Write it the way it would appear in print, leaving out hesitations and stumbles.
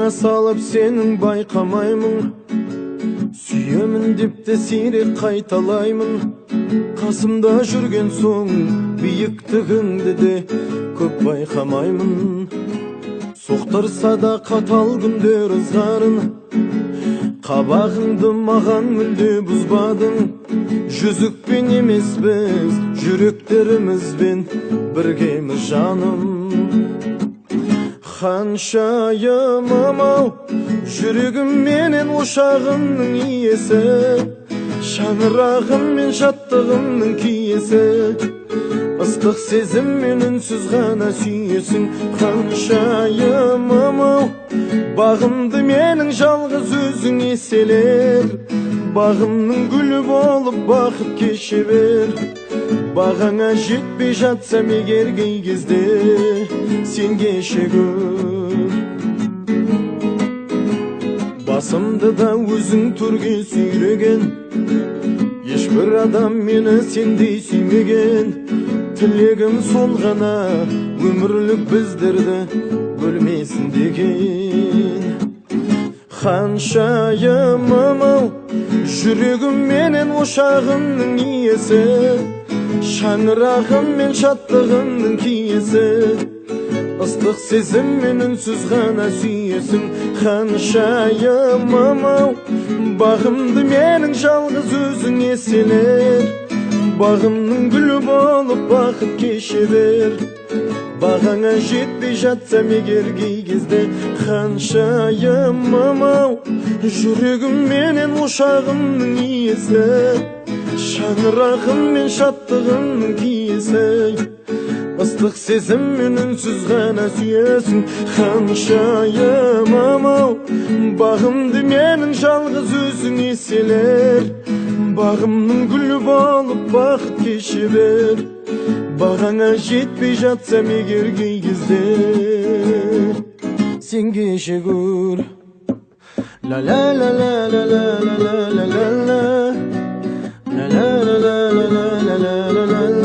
Аңа салып сенің байқамаймын, сүйемін деп те сирек қайталаймын. Қасымда жүрген соң биіктігіңді де көп байқамаймын. Соқтырса да қатал күндер ызғарын, қабағыңды маған мүлде бұзбадың. Жүзікпен емес біз, жүректерімізбен біргеміз жаным. Ханшайымым ау, жүрегім менен ошағымның иесі, шаңырағым мен шаттығымның киесі. Ыстық сезіммен үнсіз ғана сүйесің. Ханшайымым ау, бағымды менің жалғыз өзің еселер. Бағымның гүлі болып бақыт кеше бер. Бағаңа жетпей жатсам егер кей кезде, сен кеше көр. Басымды да өзің төрге сүйреген, ешбір адам мені сендей сүймеген. Тілегім сол ғана, өмірлік біздерді бөлмесін деген. Ханшайымым ау, жүрегім менен ошағымның иесі, шаңырағым мен шаттығымның киесі. Ыстық сезіммен үнсіз ғана сүйесің. Ханшайымым ау, бағымды менің жалғыз өзің еселер. Бағымның гүлі болып бақыт кеше бер. Бағаңа жетпей жатсам егер кей кезде. Ханшайымым ау, жүрегім менен ошағымның иесі, шаңырағым мен шаттығымның киесі. Ыстық сезіммен үнсіз ғана сүйесің. Ханшайымым ау, бағымды менің жалғыз өзің еселер. Бағымның гүлі болып бақыт кеше бер. Бағаңа жетпей жатсам егер кей кезде, сен кеше көр. Ла ла ла ла ла ла ла ла ла ла ла ла ла ла ла ла ла ла ла ла.